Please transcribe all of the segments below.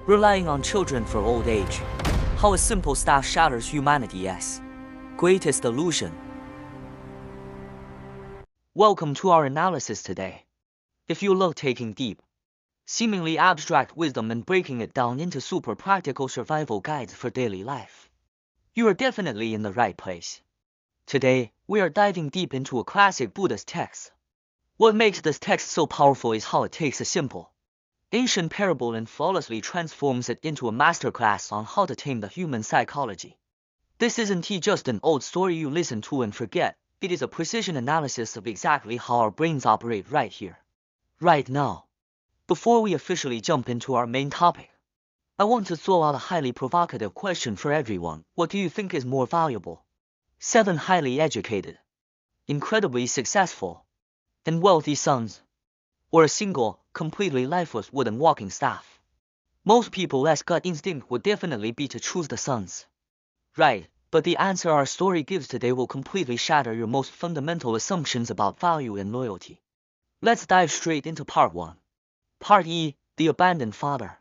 relying on children for old age. How a simple staff shatters humanity's greatest illusion. Welcome to our analysis today. If you love taking deep, seemingly abstract wisdom and breaking it down into super practical survival guides for daily life, you are definitely in the right place. Today, we are diving deep into a classic Buddhist text. What makes this text so powerful is how it takes a simple, ancient parable and flawlessly transforms it into a masterclass on how to tame the human psychology. This isn't just an old story you listen to and forget, it is a precision analysis of exactly how our brains operate right here, right now. Before we officially jump into our main topic, I want to throw out a highly provocative question for everyone. What do you think is more valuable? 7 highly educated, incredibly successful, and wealthy sons, or a single, completely lifeless wooden walking staff? Most people's gut instinct would definitely be to choose the sons. Right, but the answer our story gives today will completely shatter your most fundamental assumptions about value and loyalty. Let's dive straight into part 1. Part E, the abandoned father.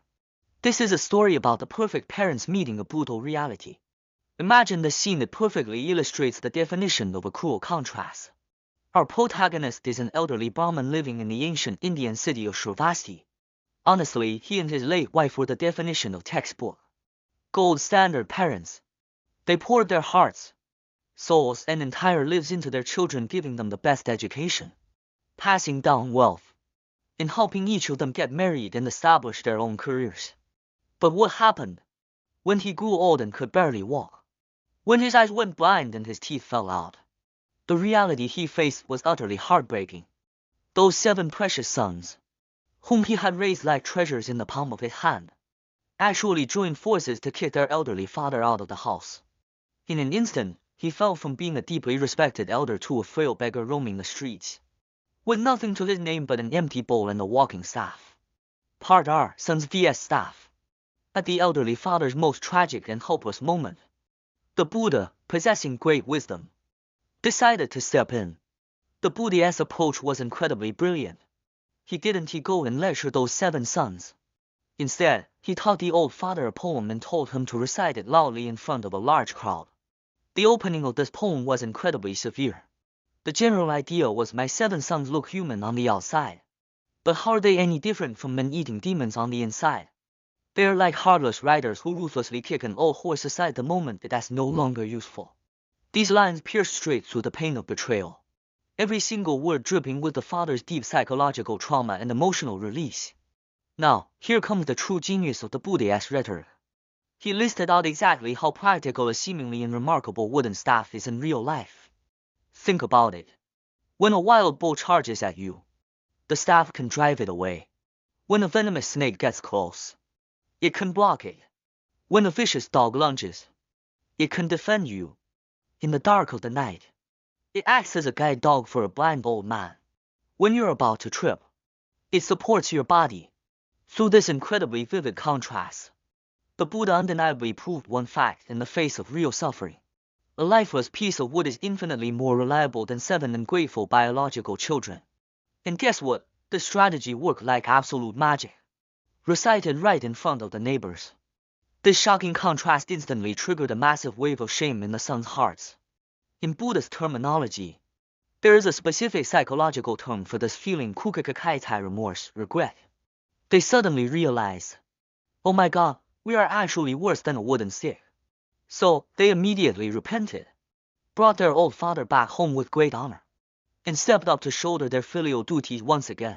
This is a story about the perfect parents meeting a brutal reality. Imagine the scene that perfectly illustrates the definition of a cruel contrast. Our protagonist is an elderly Brahmin living in the ancient Indian city of Shravasti. Honestly, he and his late wife were the definition of textbook gold standard parents. They poured their hearts, souls, and entire lives into their children, giving them the best education, passing down wealth, and helping each of them get married and establish their own careers. But what happened when he grew old and could barely walk? When his eyes went blind and his teeth fell out? The reality he faced was utterly heartbreaking. Those 7 precious sons, whom he had raised like treasures in the palm of his hand, actually joined forces to kick their elderly father out of the house. In an instant, he fell from being a deeply respected elder to a frail beggar roaming the streets, with nothing to his name but an empty bowl and a walking staff. Part R, Sons vs Staff. At the elderly father's most tragic and hopeless moment, the Buddha, possessing great wisdom, decided to step in. The Buddha's approach was incredibly brilliant. He didn't go and lecture those 7 sons. Instead, he taught the old father a poem and told him to recite it loudly in front of a large crowd. The opening of this poem was incredibly severe. The general idea was, my 7 sons look human on the outside, but how are they any different from men-eating demons on the inside? They are like heartless riders who ruthlessly kick an old horse aside the moment it is no longer useful. These lines pierced straight through the pain of betrayal, every single word dripping with the father's deep psychological trauma and emotional release. Now, here comes the true genius of the Buddha's rhetoric. He listed out exactly how practical a seemingly unremarkable wooden staff is in real life. Think about it. When a wild bull charges at you, the staff can drive it away. When a venomous snake gets close, it can block it. When a vicious dog lunges, it can defend you. In the dark of the night, it acts as a guide dog for a blind old man. When you're about to trip, it supports your body. Through this incredibly vivid contrast, the Buddha undeniably proved one fact in the face of real suffering. A lifeless piece of wood is infinitely more reliable than 7 ungrateful biological children. And guess what? The strategy worked like absolute magic. Recited right in front of the neighbors. This shocking contrast instantly triggered a massive wave of shame in the sons' hearts. In Buddhist terminology, there is a specific psychological term for this feeling: kukakakaitai, remorse, regret. They suddenly realized, oh my god, we are actually worse than a wooden stick. So, they immediately repented, brought their old father back home with great honor, and stepped up to shoulder their filial duties once again.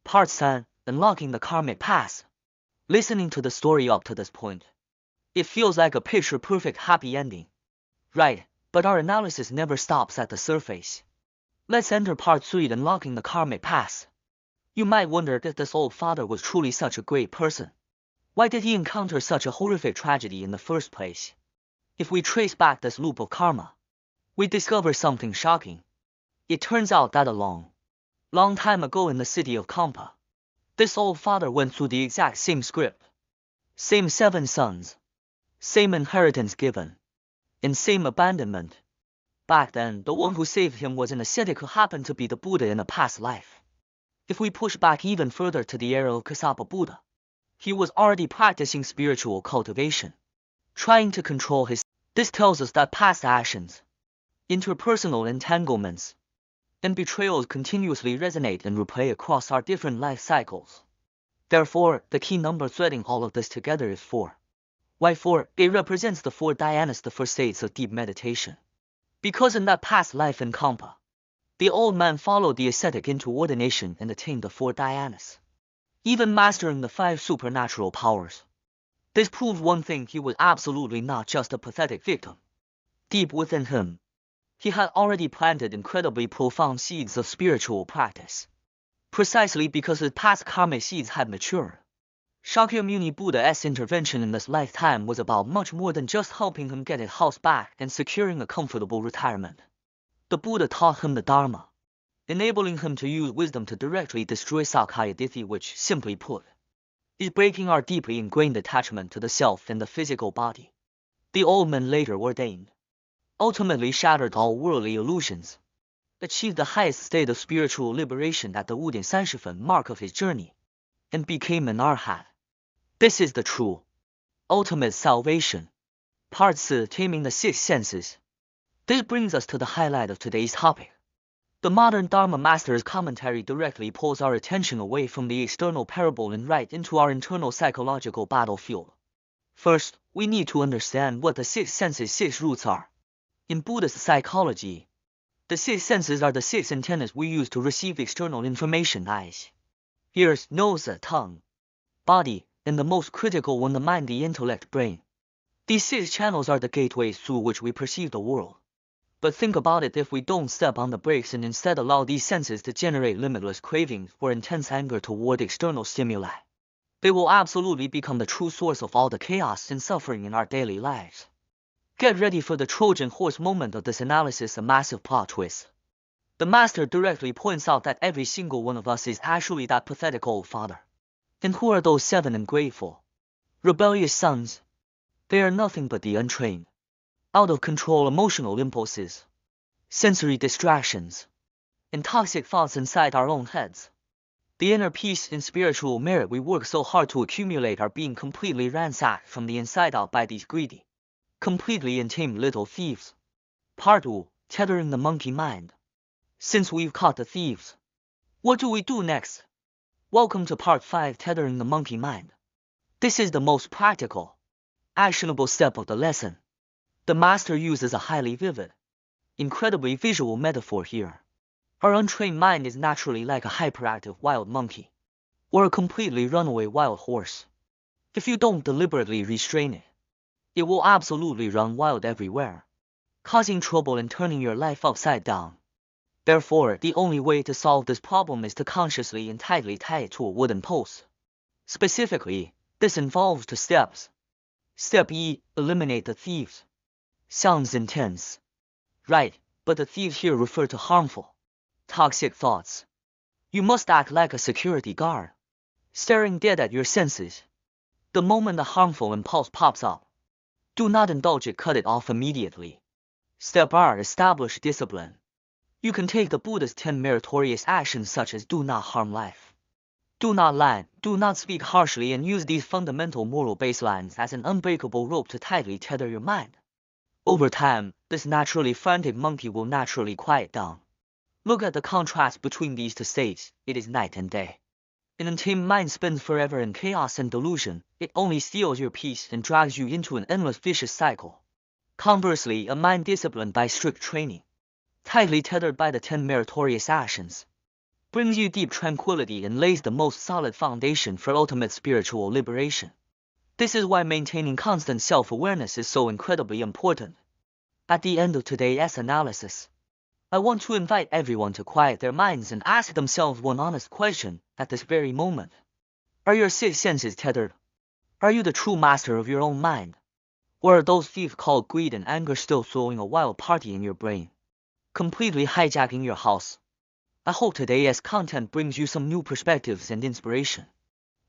Part 10, Unlocking the Karmic Path. Listening to the story up to this point, it feels like a picture-perfect happy ending. Right, but our analysis never stops at the surface. Let's enter part 3, Unlocking the Karmic Path. You might wonder if this old father was truly such a great person. Why did he encounter such a horrific tragedy in the first place? If we trace back this loop of karma, we discover something shocking. It turns out that a long time ago in the city of Kampa, this old father went through the exact same script. Same 7 sons, same inheritance given, and same abandonment. Back then, the one who saved him was an ascetic who happened to be the Buddha in a past life. If we push back even further to the era of Kasapa Buddha, He was already practicing spiritual cultivation, trying to control his. This tells us that past actions, interpersonal entanglements, and betrayals continuously resonate and replay across our different life cycles. Therefore, the key number threading all of this together is 4. Why 4? It represents the 4 dhyanas, the 4 states of deep meditation. Because in that past life in Kampa, the old man followed the ascetic into ordination and attained the 4 dhyanas, even mastering the 5 supernatural powers. This proves one thing: he was absolutely not just a pathetic victim. Deep within him, he had already planted incredibly profound seeds of spiritual practice. Precisely because his past karmic seeds had matured, Shakyamuni Buddha's intervention in this lifetime was about much more than just helping him get his house back and securing a comfortable retirement. The Buddha taught him the Dharma, enabling him to use wisdom to directly destroy Sakkayaditthi, which, simply put, is breaking our deeply ingrained attachment to the self and the physical body. The old man later ordained, ultimately shattered all worldly illusions, achieved the highest state of spiritual liberation at the Wudin Sanshifan mark of his journey, and became an arhat. This is the true, ultimate salvation. Part 4: Taming the 6 Senses. This brings us to the highlight of today's topic. The modern Dharma Master's commentary directly pulls our attention away from the external parable and right into our internal psychological battlefield. First, we need to understand what the 6 senses' 6 roots are. In Buddhist psychology, the 6 senses are the 6 antennas we use to receive external information: eyes, ears, nose, tongue, body, and the most critical one, the mind, the intellect, brain. These 6 channels are the gateways through which we perceive the world. But think about it: if we don't step on the brakes and instead allow these senses to generate limitless cravings or intense anger toward external stimuli, they will absolutely become the true source of all the chaos and suffering in our daily lives. Get ready for the Trojan horse moment of this analysis, a massive plot twist. The master directly points out that every single one of us is actually that pathetic old father. And who are those 7 ungrateful, rebellious sons? They are nothing but the untrained, out of control emotional impulses, sensory distractions, and toxic thoughts inside our own heads. The inner peace and spiritual merit we work so hard to accumulate are being completely ransacked from the inside out by these greedy, completely untamed little thieves. Part 2: Tethering the monkey mind. Since we've caught the thieves, what do we do next? Welcome to Part 5: Tethering the monkey mind. This is the most practical, actionable step of the lesson. The master uses a highly vivid, incredibly visual metaphor here. Our untrained mind is naturally like a hyperactive wild monkey, or a completely runaway wild horse. If you don't deliberately restrain it, it will absolutely run wild everywhere, causing trouble and turning your life upside down. Therefore, the only way to solve this problem is to consciously and tightly tie it to a wooden post. Specifically, this involves 2 steps. Step E: eliminate the thieves. Sounds intense, right? But the thieves here refer to harmful, toxic thoughts. You must act like a security guard, staring dead at your senses. The moment a harmful impulse pops up, do not indulge it, cut it off immediately. Step R: establish discipline. You can take the Buddha's 10 meritorious actions such as do not harm life, do not lie, do not speak harshly, and use these fundamental moral baselines as an unbreakable rope to tightly tether your mind. Over time, this naturally frantic monkey will naturally quiet down. Look at the contrast between these 2 states: it is night and day. An untamed mind spins forever in chaos and delusion. It only steals your peace and drags you into an endless vicious cycle. Conversely, a mind disciplined by strict training, tightly tethered by the 10 meritorious actions, brings you deep tranquility and lays the most solid foundation for ultimate spiritual liberation. This is why maintaining constant self-awareness is so incredibly important. At the end of today's analysis, I want to invite everyone to quiet their minds and ask themselves one honest question at this very moment. Are your 6 senses tethered? Are you the true master of your own mind? Or are those thieves called greed and anger still throwing a wild party in your brain, completely hijacking your house? I hope today's content brings you some new perspectives and inspiration.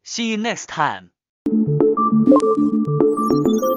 See you next time.